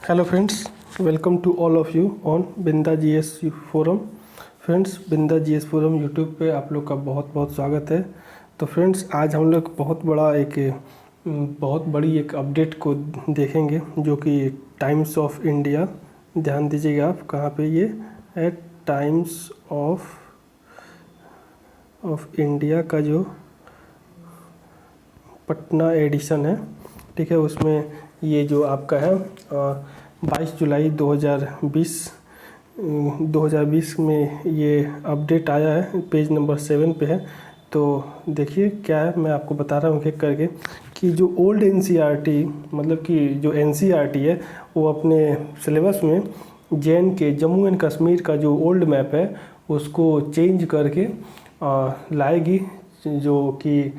Hello friends, welcome to all of you on Binda GS forum. Friends, Binda GS forum YouTube पे आप लोग का बहुत बहुत स्वागत है। तो फ्रेंड्स, आज हम लोग बहुत बड़ी एक अपडेट को देखेंगे जो कि टाइम्स ऑफ इंडिया, ध्यान दीजिएगा आप कहाँ पे ये है, टाइम्स ऑफ इंडिया का जो पटना एडिशन है, ठीक है। उसमें ये जो आपका है 22 जुलाई 2020 में ये अपडेट आया है, पेज नंबर 7 पे है। तो देखिए क्या है, मैं आपको बता रहा हूँ एक करके कि जो ओल्ड एनसीईआरटी, मतलब कि जो एनसीईआरटी है वो अपने सिलेबस में JNK जम्मू एंड कश्मीर का जो ओल्ड मैप है उसको चेंज करके लाएगी, जो कि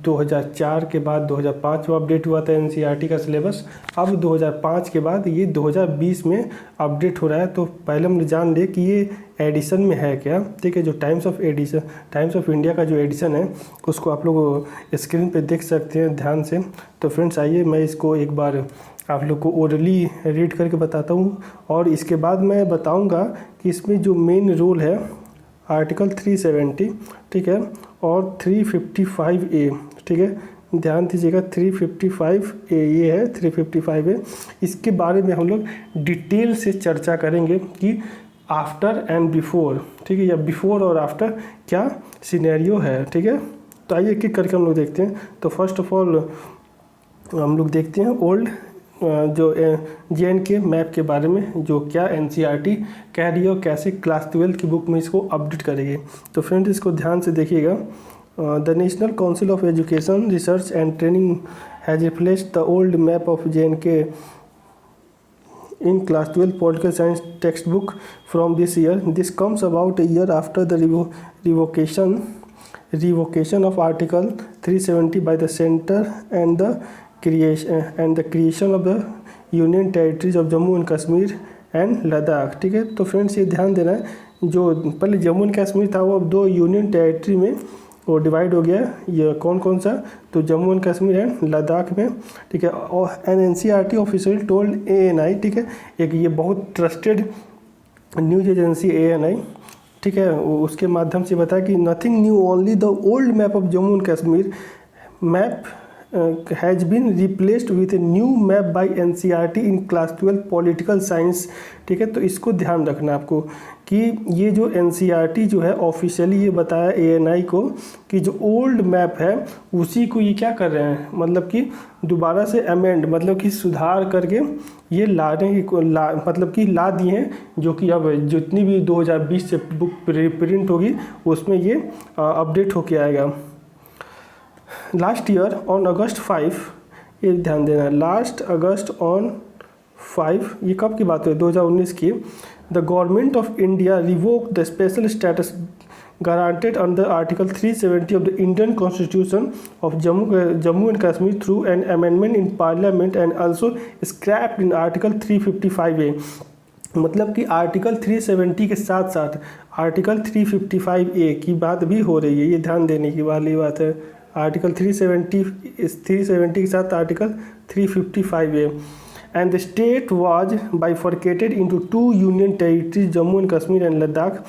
2004 के बाद 2005 में अपडेट हुआ था एनसीईआरटी का सिलेबस। अब 2005 के बाद ये 2020 में अपडेट हो रहा है। तो पहले हम जान ले कि ये एडिशन में है क्या, ठीक है। जो टाइम्स ऑफ इंडिया का जो एडिशन है उसको आप लोग स्क्रीन पे देख सकते हैं ध्यान से। तो फ्रेंड्स आइए मैं इसको एक बार आप लोग को ओरली रीड करके बताता हूँ, और इसके बाद मैं बताऊँगा कि इसमें जो मेन रूल है आर्टिकल 370, ठीक है, और 355A, ठीक है। ध्यान दीजिएगा 355A ये है, 355A। इसके बारे में हम लोग डिटेल से चर्चा करेंगे कि आफ्टर एंड बिफोर, ठीक है, या बिफोर और आफ्टर क्या सिनेरियो है, ठीक है। तो आइए एक एक करके हम लोग देखते हैं। तो फर्स्ट ऑफ ऑल हम लोग देखते हैं ओल्ड जो JNK मैप के बारे में, जो क्या एनसीईआरटी कह रही है और कैसे क्लास 12 की बुक में इसको अपडेट करेगी। तो फ्रेंड्स इसको ध्यान से देखिएगा। The national council of education research and training has replaced the old map of JNK in class 12 political science textbook from this year. This comes about a year after the revocation of Article 370 by the center and the creation of the Union Territories of Jammu and Kashmir and Ladakh, ठीक है। तो friends ये ध्यान देना है, जो पहले Jammu and Kashmir था वो अब 2 यूनियन टेरिटरी में वो डिवाइड हो गया। ये कौन कौन सा, तो जम्मू एंड कश्मीर एंड लद्दाख में, ठीक है। और एनसीईआरटी ऑफिशियल टोल्ड ANI, ठीक है, एक ये बहुत ट्रस्टेड न्यूज एजेंसी ANI, ठीक है, उसके माध्यम से बताया कि nothing new, only the old map of Jammu and Kashmir map has been replaced with a new map by NCERT in class 12 political science, ठीक है। तो इसको ध्यान रखना आपको कि ये जो एनसीईआरटी जो है ऑफिशियली ये बताया ANI को कि जो ओल्ड मैप है उसी को ये क्या कर रहे हैं, मतलब कि दोबारा से अमेंड, मतलब कि सुधार करके ये मतलब कि ला दिए हैं, जो कि अब जितनी भी 2020 से बुक प्रिंट होगी उसमें ये अपडेट होके आएगा। लास्ट ईयर ऑन अगस्त 5, ये ध्यान देना, लास्ट अगस्त ऑन 5, ये कब की बात है, 2019 की। The government of India revoke the special status granted under Article 370 of the Indian Constitution of Jammu and Kashmir through an amendment in Parliament and also scrapped in Article 355A। मतलब कि article 370 के साथ साथ article 355A की बात भी हो रही है, ये ध्यान देने की वाली बात है। आर्टिकल 370 के साथ article 355A। And the state was bifurcated into 2 union territories Jammu and Kashmir and Ladakh.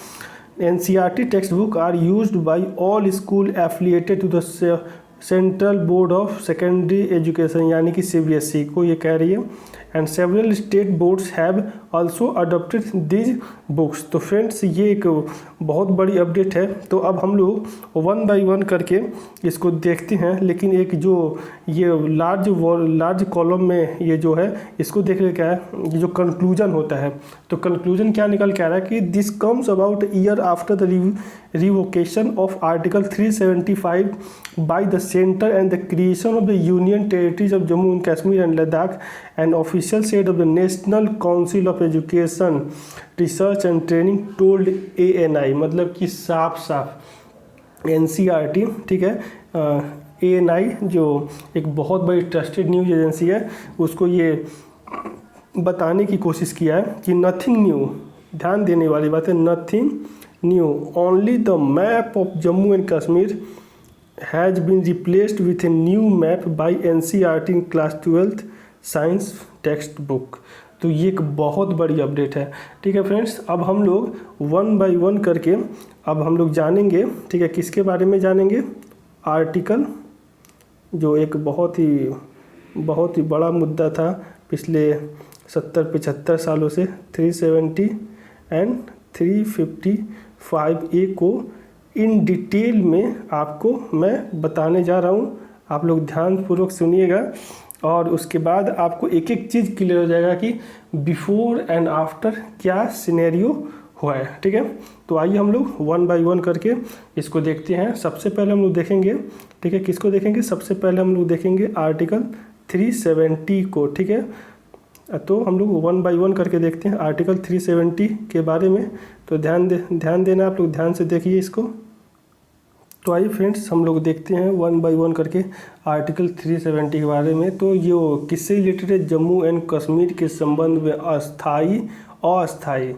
NCERT textbook are used by all school affiliated to the central board of secondary education, यानी कि CBSE को ये कह रही है। And several state boards have also adopted these books. तो friends ये एक बहुत बड़ी अपडेट है। तो अब हम लोग 1 बाय 1 करके इसको देखते हैं, लेकिन एक जो ये लार्ज कॉलम में ये जो है इसको देख ले क्या है, ये जो कंक्लूजन होता है, तो कंक्लूजन क्या निकल के आ रहा है कि this comes about year after the revocation of Article 375 by the center and the creation of the Union Territories of Jammu and Kashmir and Ladakh, and official said of the National Council of Education, Research and Training told ANI, मतलब कि साफ NCERT, ठीक है, ANI जो एक बहुत बड़ी trusted news agency है उसको ये बताने की कोशिश किया है कि नथिंग न्यू, ध्यान देने वाली बात है, nothing new, only the map of Jammu and Kashmir has been replaced with a new map by NCERT in class 12 science, text book. तो ये एक बहुत बड़ी अपडेट है। ठीक है फ्रेंड्स, अब हम लोग 1 बाय 1 करके अब हम लोग जानेंगे। ठीक है, किसके बारे में जानेंगे? आर्टिकल, जो एक बहुत ही बड़ा मुद्दा था पिछले 70-75 सालों से, 370 एंड 355A को इन डिटेल में आपको मैं बताने जा रहा हूँ। आप लोग ध्यानपूर्वक सुनिएगा और उसके बाद आपको एक एक चीज़ क्लियर हो जाएगा कि बिफोर एंड आफ्टर क्या सिनेरियो हुआ है। ठीक है, तो आइए हम लोग 1 बाय 1 करके इसको देखते हैं। सबसे पहले हम लोग देखेंगे, ठीक है, किसको देखेंगे? सबसे पहले हम लोग देखेंगे आर्टिकल 370 को। ठीक है, तो हम लोग 1 बाय 1 करके देखते हैं आर्टिकल 370 के बारे में। तो ध्यान देना, आप लोग ध्यान से देखिए इसको। तो आइए फ्रेंड्स, हम लोग देखते हैं 1 बाय 1 करके आर्टिकल 370 के बारे में। तो ये किससे रिलेटेड है? जम्मू एंड कश्मीर के संबंध में अस्थाई, अस्थाई,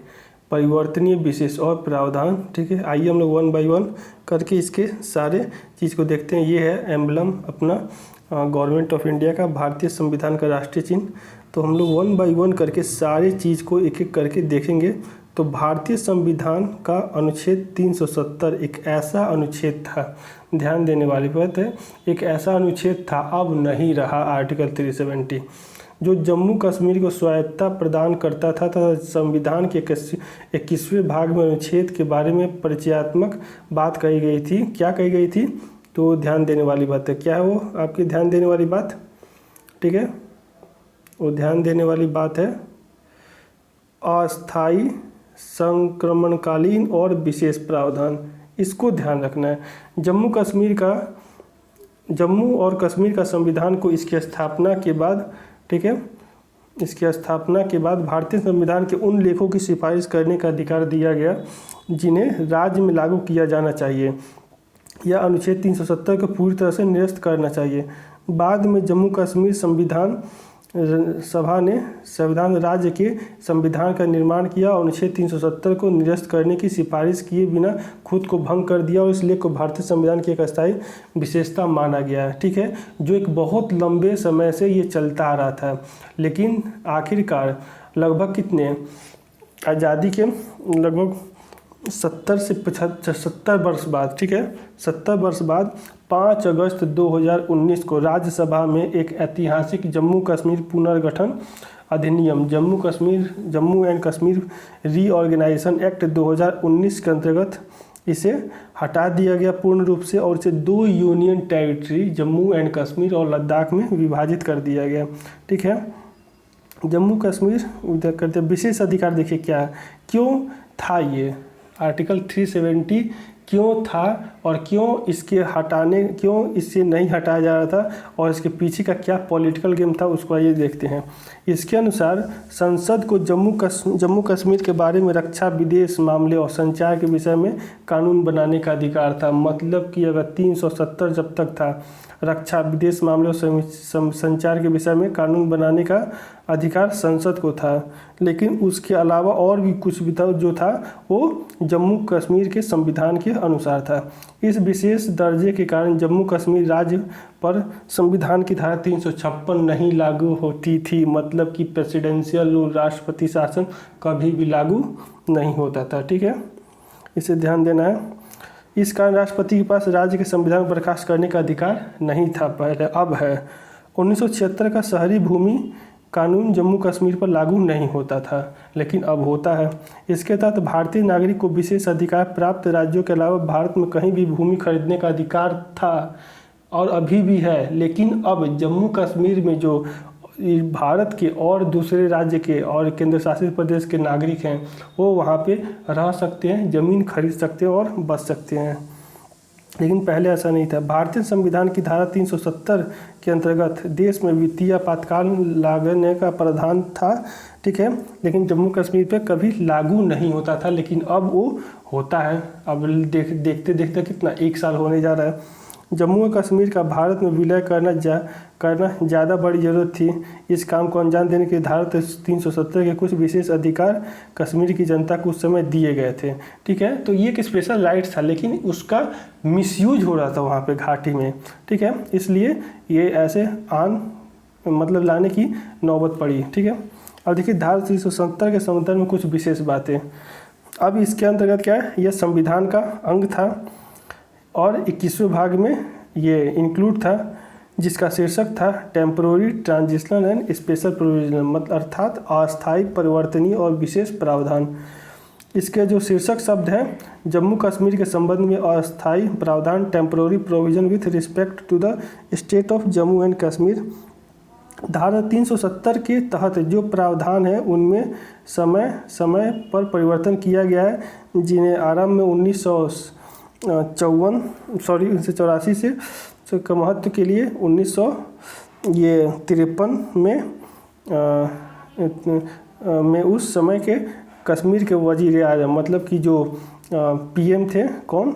परिवर्तनीय, विशेष और प्रावधान। ठीक है, आइए हम लोग 1 बाय 1 करके इसके सारे चीज़ को देखते हैं। ये है एम्बलम अपना गवर्नमेंट ऑफ इंडिया का, भारतीय संविधान का राष्ट्रीय चिन्ह। तो हम लोग 1 बाय 1 करके सारे चीज़ को एक एक करके देखेंगे। तो भारतीय संविधान का अनुच्छेद 370 एक ऐसा अनुच्छेद था, ध्यान देने वाली बात है, एक ऐसा अनुच्छेद था, अब नहीं रहा आर्टिकल 370, जो जम्मू कश्मीर को स्वायत्तता प्रदान करता था तथा संविधान के 21वें भाग में अनुच्छेद के बारे में परिचयात्मक बात कही गई थी। क्या कही गई थी? तो ध्यान देने वाली बात है। क्या है वो आपकी ध्यान देने वाली बात? ठीक है, वो ध्यान देने वाली बात है अस्थाई, संक्रमणकालीन और विशेष प्रावधान। इसको ध्यान रखना है। जम्मू और कश्मीर का संविधान को इसकी स्थापना के बाद, ठीक है, इसकी स्थापना के बाद भारतीय संविधान के उन लेखों की सिफारिश करने का अधिकार दिया गया जिन्हें राज्य में लागू किया जाना चाहिए या अनुच्छेद 370 को पूरी तरह से निरस्त करना चाहिए। बाद में जम्मू कश्मीर संविधान सभा ने संविधान राज्य के संविधान का निर्माण किया और अनुच्छेद 370 को निरस्त करने की सिफारिश किए बिना खुद को भंग कर दिया और इस लेख को भारतीय संविधान की एक अस्थायी विशेषता माना गया है। ठीक है, जो एक बहुत लंबे समय से ये चलता आ रहा था, लेकिन आखिरकार लगभग कितने आज़ादी के लगभग 70 से 70 वर्ष बाद, ठीक है, 70 वर्ष बाद 5 अगस्त 2019 को राज्यसभा में एक ऐतिहासिक जम्मू कश्मीर पुनर्गठन अधिनियम, Jammu and Kashmir reorganisation act 2019 के अंतर्गत इसे हटा दिया गया पूर्ण रूप से और इसे 2 union territory Jammu and Kashmir और लद्दाख में विभाजित कर दिया गया। ठीक है, जम्मू कश्मीर उधर करते विशेष अधिकार। देखिए क्या क्यों था ये आर्टिकल 370 क्यों था और क्यों इससे नहीं हटाया जा रहा था और इसके पीछे का क्या पॉलिटिकल गेम था, उसको आइए देखते हैं। इसके अनुसार संसद को जम्मू कश्मीर के बारे में रक्षा, विदेश मामले और संचार के विषय में कानून बनाने का अधिकार था। मतलब कि अगर 370 जब तक था, रक्षा, विदेश मामले और संचार के विषय में कानून बनाने का अधिकार संसद को था, लेकिन उसके अलावा और भी कुछ भी था जो था वो जम्मू कश्मीर के संविधान के अनुसार था। इस विशेष दर्जे के कारण जम्मू कश्मीर राज्य पर संविधान की धारा 356 नहीं लागू होती थी। मतलब कि प्रेसिडेंशियल रूल, राष्ट्रपति शासन कभी भी लागू नहीं होता था। ठीक है, इसे ध्यान देना है। इस कारण राष्ट्रपति के पास राज्य के संविधान को बर्खास्त करने का अधिकार नहीं था पहले, अब है। 1976 का शहरी भूमि कानून जम्मू कश्मीर पर लागू नहीं होता था, लेकिन अब होता है। इसके तहत भारतीय नागरिक को विशेष अधिकार प्राप्त राज्यों के अलावा भारत में कहीं भी भूमि खरीदने का अधिकार था और अभी भी है। लेकिन अब जम्मू कश्मीर में जो भारत के और दूसरे राज्य के और केंद्र शासित प्रदेश के नागरिक हैं वो वहाँ पे रह सकते हैं, ज़मीन खरीद सकते हैं और बस सकते हैं, लेकिन पहले ऐसा नहीं था। भारतीय संविधान की धारा 370 के अंतर्गत देश में वित्तीय आपातकाल लागू का प्रावधान था। ठीक है, लेकिन जम्मू कश्मीर पे कभी लागू नहीं होता था, लेकिन अब वो होता है। अब देखते देखते कितना 1 साल होने जा रहा है। जम्मू और कश्मीर का भारत में विलय करना ज़्यादा बड़ी ज़रूरत थी। इस काम को अंजाम देने के धारा 370 के कुछ विशेष अधिकार कश्मीर की जनता को उस समय दिए गए थे। ठीक है, तो ये एक स्पेशल राइट था, लेकिन उसका मिसयूज हो रहा था वहाँ पे घाटी में। ठीक है, इसलिए ये ऐसे मतलब लाने की नौबत पड़ी। ठीक है, अब देखिए धारा 370 के संदर्भ में कुछ विशेष बातें। अब इसके अंतर्गत क्या है, यह संविधान का अंग था और 21वें भाग में ये इंक्लूड था, जिसका शीर्षक था temporary transitional and special provision, मतलब अर्थात अस्थायी, परिवर्तनीय और विशेष प्रावधान। इसके जो शीर्षक शब्द हैं, जम्मू कश्मीर के संबंध में अस्थायी प्रावधान, temporary provision with respect to the state of Jammu and Kashmir. धारा 370 के तहत जो प्रावधान है उनमें समय समय पर परिवर्तन किया गया है, जिन्हें आरंभ में 1984 से का महत्व के लिए 1953 में उस समय के कश्मीर के वजीर आज़म, मतलब कि जो पीएम थे कौन,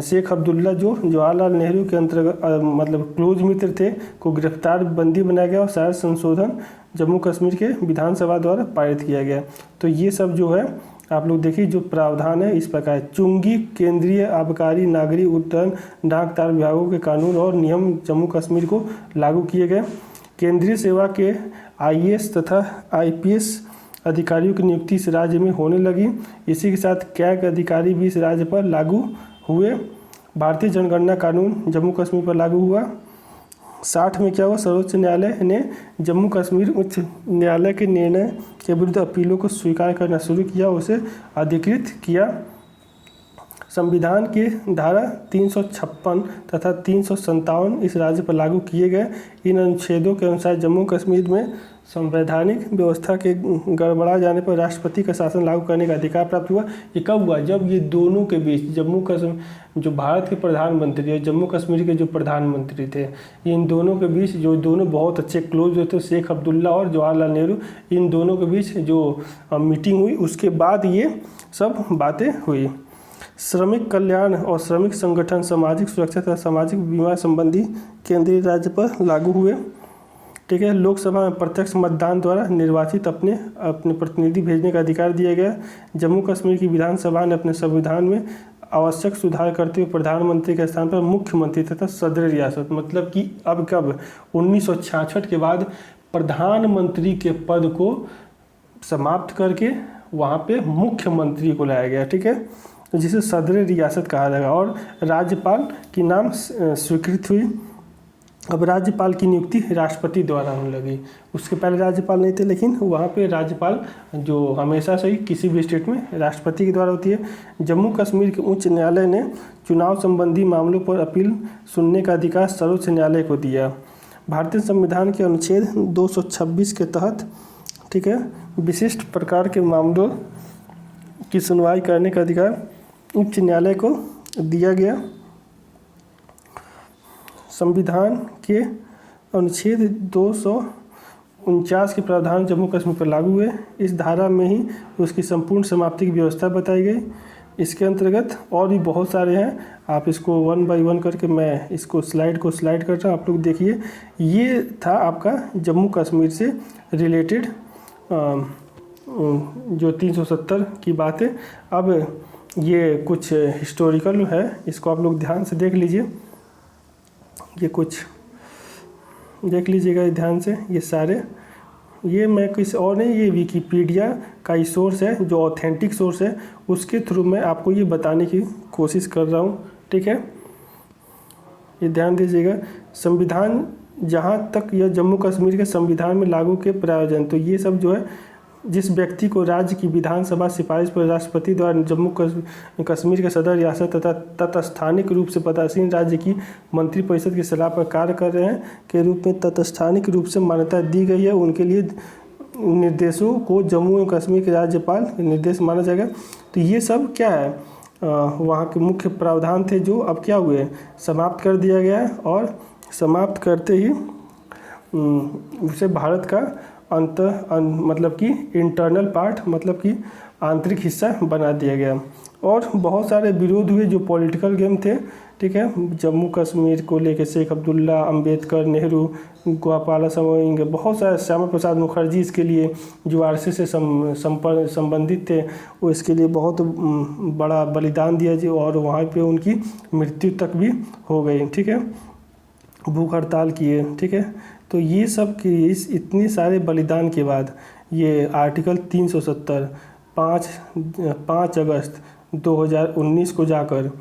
शेख अब्दुल्ला, जो जवाहरलाल नेहरू के अंतर्गत मतलब क्लोज मित्र थे, को गिरफ्तार बंदी बनाया गया और सारा संशोधन जम्मू कश्मीर के विधानसभा द्वारा पारित किया गया। तो ये सब जो है आप लोग देखिए, जो प्रावधान है इस प्रकार: चुंगी केंद्रीय आबकारी, नागरिक उड्डयन, डाक तार विभागों के कानून और नियम जम्मू कश्मीर को लागू किए गए। केंद्रीय सेवा के आईएएस तथा आईपीएस अधिकारियों की नियुक्ति इस राज्य में होने लगी। इसी के साथ कैग अधिकारी भी इस राज्य पर लागू हुए। भारतीय जनगणना कानून जम्मू कश्मीर पर लागू हुआ। 60 में क्या हुआ, सर्वोच्च न्यायालय ने जम्मू कश्मीर उच्च न्यायालय के निर्णय के विरुद्ध अपीलों को स्वीकार करना शुरू किया, उसे अधिकृत किया। संविधान के धारा 356 तथा 357 इस राज्य पर लागू किए गए। इन अनुच्छेदों के अनुसार जम्मू कश्मीर में संवैधानिक व्यवस्था के गड़बड़ा जाने पर राष्ट्रपति का शासन लागू करने का अधिकार प्राप्त हुआ। ये कब हुआ, जब ये दोनों के बीच जम्मू कश्मीर, जो भारत के प्रधानमंत्री और जम्मू कश्मीर के जो प्रधानमंत्री थे, इन दोनों के बीच, जो दोनों बहुत अच्छे क्लोज थे, शेख अब्दुल्ला और जवाहरलाल नेहरू, इन दोनों के बीच जो मीटिंग हुई, उसके बाद ये सब बातें हुई। श्रमिक कल्याण और श्रमिक संगठन, सामाजिक सुरक्षा तथा सामाजिक बीमा संबंधी केंद्रीय राज्य पर लागू हुए। ठीक है, लोकसभा में प्रत्यक्ष मतदान द्वारा निर्वाचित अपने प्रतिनिधि भेजने का अधिकार दिया गया। जम्मू कश्मीर की विधानसभा ने अपने संविधान में आवश्यक सुधार करते हुए प्रधानमंत्री के स्थान पर मुख्यमंत्री तथा सदर रियासत, मतलब कि अब कब 1966 के बाद प्रधानमंत्री के पद को समाप्त करके वहाँ पे मुख्यमंत्री को लाया गया। ठीक है, तो जिसे सदर रियासत कहा जाएगा, और राज्यपाल की नाम स्वीकृत हुई। अब राज्यपाल की नियुक्ति राष्ट्रपति द्वारा होने लगी। उसके पहले राज्यपाल नहीं थे, लेकिन वहाँ पे राज्यपाल जो हमेशा से ही किसी भी स्टेट में राष्ट्रपति के द्वारा होती है। जम्मू कश्मीर के उच्च न्यायालय ने चुनाव संबंधी मामलों पर अपील सुनने का अधिकार सर्वोच्च न्यायालय को दिया। भारतीय संविधान के अनुच्छेद 226 के तहत, ठीक है, विशिष्ट प्रकार के मामलों की सुनवाई करने का अधिकार उच्च न्यायालय को दिया गया। संविधान के अनुच्छेद 249 के प्रावधान जम्मू कश्मीर पर लागू हुए। इस धारा में ही उसकी संपूर्ण समाप्ति की व्यवस्था बताई गई। इसके अंतर्गत और भी बहुत सारे हैं, आप इसको 1 बाय 1 करके मैं इसको स्लाइड कर रहा हूँ, आप लोग देखिए। ये था आपका जम्मू कश्मीर से रिलेटेड जो 370 की बात है। अब ये कुछ हिस्टोरिकल है, इसको आप लोग ध्यान से देख लीजिए। ये कुछ देख लीजिएगा ध्यान से, ये सारे, ये मैं किसी और नहीं, ये विकिपीडिया का ही सोर्स है, जो ऑथेंटिक सोर्स है, उसके थ्रू मैं आपको ये बताने की कोशिश कर रहा हूँ। ठीक है, ये ध्यान दीजिएगा। संविधान, जहाँ तक यह जम्मू कश्मीर के संविधान में लागू के प्रावधान, तो ये सब जो है, जिस व्यक्ति को राज्य की विधानसभा सिफारिश पर राष्ट्रपति द्वारा जम्मू कश्मीर के सदर रियासत तथा तत्स्थानिक रूप से पदासीन राज्य की मंत्रिपरिषद की सलाह पर कार्य कर रहे हैं के रूप में तत्स्थानिक रूप से मान्यता दी गई है, उनके लिए निर्देशों को जम्मू एवं कश्मीर के राज्यपाल निर्देश माना जाएगा। तो ये सब क्या है, वहाँ के मुख्य प्रावधान थे, जो अब क्या हुए, समाप्त कर दिया गया है। और समाप्त करते ही उसे भारत का मतलब कि इंटरनल पार्ट, मतलब कि आंतरिक हिस्सा बना दिया गया। और बहुत सारे विरोध हुए जो पॉलिटिकल गेम थे। ठीक है, जम्मू कश्मीर को लेकर शेख अब्दुल्ला, अंबेडकर, नेहरू, गोपाला साइंग, बहुत सारे, श्यामा प्रसाद मुखर्जी इसके लिए जो आरएसएस से संबंधित थे, वो इसके लिए बहुत बड़ा बलिदान दिया जी, और वहाँ पे उनकी मृत्यु तक भी हो गई। ठीक है, भूख हड़ताल किए। ठीक है, तो ये सब कि इस इतने सारे बलिदान के बाद ये आर्टिकल 370 5 अगस्त 2019 को जाकर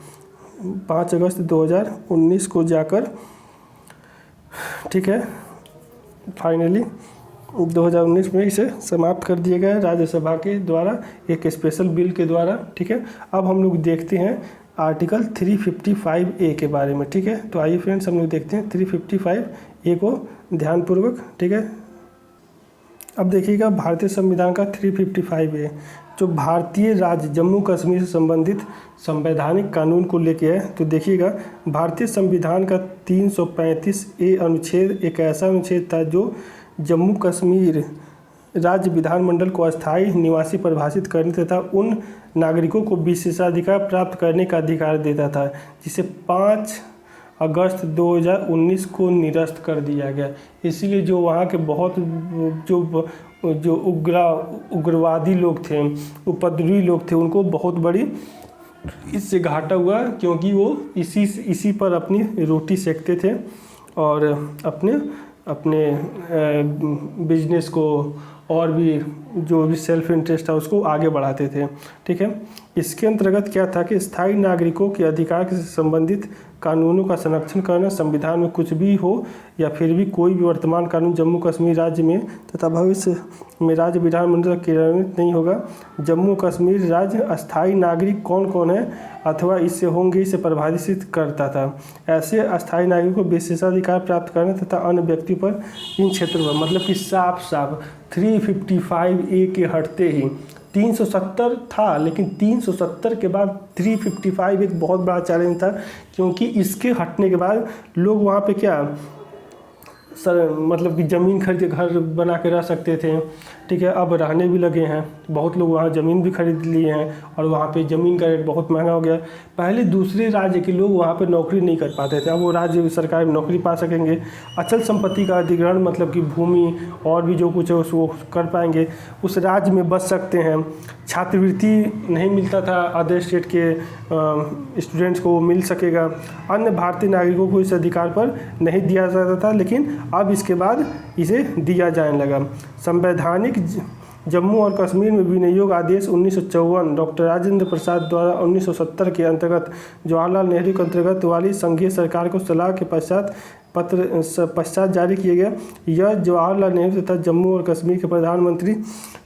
5 अगस्त 2019 को जाकर, ठीक है, फाइनली 2019 में इसे समाप्त कर दिया गया राज्यसभा के द्वारा एक स्पेशल बिल के द्वारा, ठीक है। अब हम लोग देखते हैं आर्टिकल 355A के बारे में, ठीक है। तो आइए फ्रेंड्स हम लोग देखते हैं 355A को ध्यानपूर्वक, ठीक है। अब देखिएगा भारतीय संविधान का 355A जो भारतीय राज्य जम्मू कश्मीर से संबंधित संवैधानिक कानून को लेके है। तो देखिएगा भारतीय संविधान का 335A अनुच्छेद एक ऐसा अनुच्छेद था जो जम्मू कश्मीर राज्य विधानमंडल को अस्थायी निवासी परिभाषित करने तथा उन नागरिकों को विशेषाधिकार प्राप्त करने का अधिकार देता था, जिसे 5 अगस्त 2019 को निरस्त कर दिया गया। इसीलिए जो वहाँ के बहुत जो उग्रवादी लोग थे, उपद्रवी लोग थे, उनको बहुत बड़ी इससे घाटा हुआ, क्योंकि वो इसी पर अपनी रोटी सेकते थे और अपने बिजनेस को और भी जो भी सेल्फ इंटरेस्ट था उसको आगे बढ़ाते थे, ठीक है। इसके अंतर्गत क्या था कि स्थायी नागरिकों के अधिकार से संबंधित कानूनों का संरक्षण करना, संविधान में कुछ भी हो या फिर भी कोई भी वर्तमान कानून जम्मू कश्मीर राज्य में तथा भविष्य में राज्य विधानमंडल क्रियान्वित नहीं होगा। जम्मू कश्मीर राज्य अस्थायी नागरिक कौन कौन है अथवा इससे होंगे इसे परिभाषित करता था। ऐसे अस्थायी नागरिकों को विशेषाधिकार प्राप्त करना तथा अन्य व्यक्तियों पर इन क्षेत्रों पर, मतलब कि साफ 355A के हटते ही 370 था, लेकिन 370 के बाद 355 एक बहुत बड़ा चैलेंज था, क्योंकि इसके हटने के बाद लोग वहाँ पे क्या मतलब कि ज़मीन खरीद के घर बना के रह सकते थे, ठीक है। अब रहने भी लगे हैं, बहुत लोग वहाँ ज़मीन भी खरीद लिए हैं और वहाँ पे ज़मीन का रेट बहुत महंगा हो गया। पहले दूसरे राज्य के लोग वहाँ पे नौकरी नहीं कर पाते थे, अब वो राज्य सरकार में नौकरी पा सकेंगे। अचल संपत्ति का अधिग्रहण, मतलब कि भूमि और भी जो कुछ है उसको कर पाएंगे, उस राज्य में बच सकते हैं। छात्रवृत्ति नहीं मिलता था अदर स्टेट के स्टूडेंट्स को, मिल सकेगा। अन्य भारतीय नागरिकों को इस अधिकार पर नहीं दिया जाता था, लेकिन अब इसके बाद इसे दिया जाने लगा। संवैधानिक जम्मू और कश्मीर में विनियोग आदेश 1954 डॉक्टर राजेंद्र प्रसाद द्वारा 1970 के अंतर्गत जवाहरलाल नेहरू के अंतर्गत वाली संघीय सरकार को सलाह के पश्चात जारी किया गया। यह जवाहरलाल नेहरू तथा जम्मू और कश्मीर के प्रधानमंत्री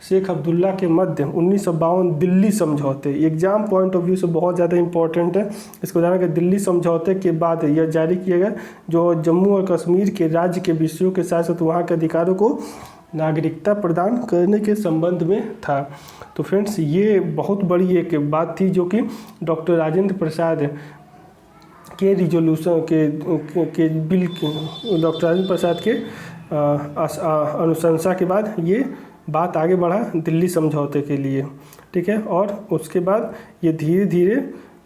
शेख अब्दुल्ला के मध्य 1952 दिल्ली समझौते, एग्जाम पॉइंट ऑफ व्यू से बहुत ज़्यादा इंपॉर्टेंट है, इसको जाना कि दिल्ली समझौते के बाद यह जारी किया गया, जो जम्मू और कश्मीर के राज्य के विषयों के साथ साथ वहाँ के अधिकारों को नागरिकता प्रदान करने के संबंध में था। तो फ्रेंड्स ये बहुत बड़ी एक बात थी जो कि डॉक्टर राजेंद्र प्रसाद के रिजोल्यूशन के बिल, डॉक्टर राजेंद्र प्रसाद के अनुशंसा के बाद ये बात आगे बढ़ा दिल्ली समझौते के लिए, ठीक है। और उसके बाद ये धीरे धीरे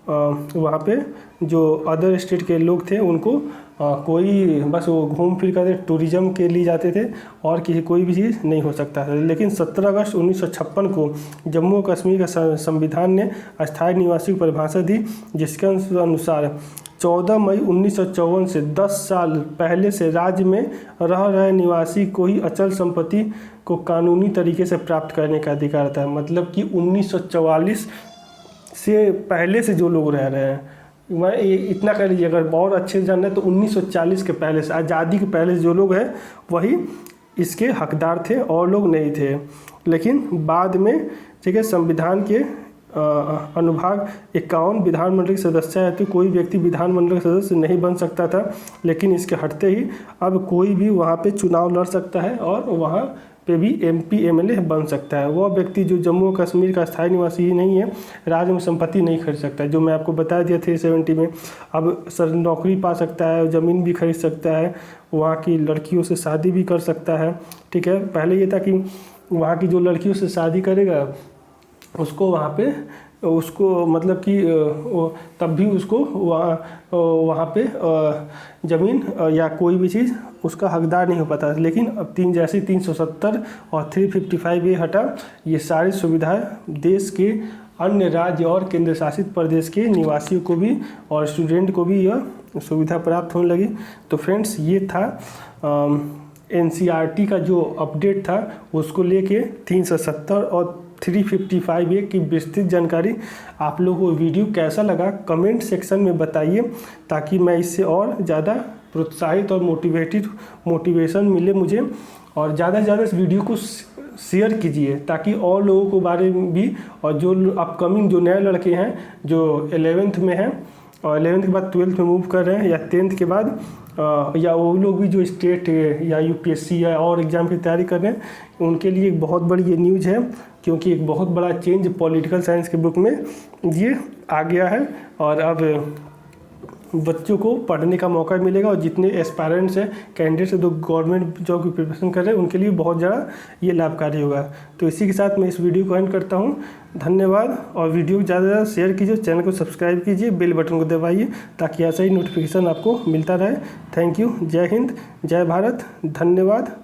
वहाँ पे जो अदर स्टेट के लोग थे उनको कोई बस वो घूम फिर कर टूरिज़्म के लिए जाते थे और कोई भी चीज़ नहीं हो सकता था। लेकिन 17 अगस्त 1956 को जम्मू और कश्मीर का संविधान ने अस्थायी निवासी को परिभाषा दी, जिसके अनुसार 14 मई 1954 से 10 साल पहले से राज्य में रह रहे निवासी को ही अचल संपत्ति को कानूनी तरीके से प्राप्त करने का अधिकार था। मतलब कि 1944 से पहले से जो लोग रह रहे हैं, मैं इतना कह लीजिए, अगर बहुत अच्छे से जानना है तो 1940 के पहले से, आज़ादी के पहले से जो लोग हैं वही इसके हकदार थे और लोग नहीं थे। लेकिन बाद में, ठीक है, संविधान के अनुभाग 51 विधानमंडल के सदस्य है तो कोई व्यक्ति विधानमंडल का सदस्य नहीं बन सकता था, लेकिन इसके हटते ही अब कोई भी वहाँ पे चुनाव लड़ सकता है और वहाँ पे भी MP MLA बन सकता है। वह व्यक्ति जो जम्मू कश्मीर का स्थायी निवासी ही नहीं है, राज्य में संपत्ति नहीं खरीद सकता है, जो मैं आपको बता दिया 370 में। अब सर नौकरी पा सकता है, ज़मीन भी खरीद सकता है, वहाँ की लड़कियों से शादी भी कर सकता है, ठीक है। पहले ये था कि वहाँ की जो लड़कियों से शादी करेगा उसको वहाँ पे उसको मतलब कि तब भी उसको वहाँ पे ज़मीन या कोई भी चीज़ उसका हकदार नहीं हो पाता। लेकिन अब 370 और 355A हटा, ये सारी सुविधाएं देश के अन्य राज्य और केंद्र शासित प्रदेश के निवासियों को भी और स्टूडेंट को भी यह सुविधा प्राप्त होने लगी। तो फ्रेंड्स ये था एनसीईआरटी का जो अपडेट था उसको लेके 370 और 355 की विस्तृत जानकारी आप लोगों को वीडियो कैसा लगा कमेंट सेक्शन में बताइए, ताकि मैं इससे और ज़्यादा प्रोत्साहित और मोटिवेशन मिले मुझे। और ज़्यादा से ज़्यादा इस वीडियो को शेयर कीजिए ताकि और लोगों को बारे में भी, और जो अपकमिंग जो नए लड़के हैं जो 11th में हैं और 11th के बाद 12th में मूव कर रहे हैं या 10th के बाद, या वो लोग भी जो स्टेट या यूपीएससी या और एग्ज़ाम की तैयारी कर रहे हैं, उनके लिए एक बहुत बड़ी ये न्यूज़ है, क्योंकि एक बहुत बड़ा चेंज पॉलिटिकल साइंस के बुक में ये आ गया है। और अब बच्चों को पढ़ने का मौका मिलेगा, और जितने एस्पायरेंट्स हैं, कैंडिडेट्स जो गवर्नमेंट जॉब की प्रिपरेशन कर रहे हैं, उनके लिए बहुत ज़्यादा ये लाभकारी होगा। तो इसी के साथ मैं इस वीडियो को एंड करता हूँ। धन्यवाद, और वीडियो को ज़्यादा से ज़्यादा शेयर कीजिए, चैनल को सब्सक्राइब कीजिए, बेल बटन को दबाइए ताकि ऐसा ही नोटिफिकेशन आपको मिलता रहे। Thank you. जय हिंद, जय भारत, धन्यवाद।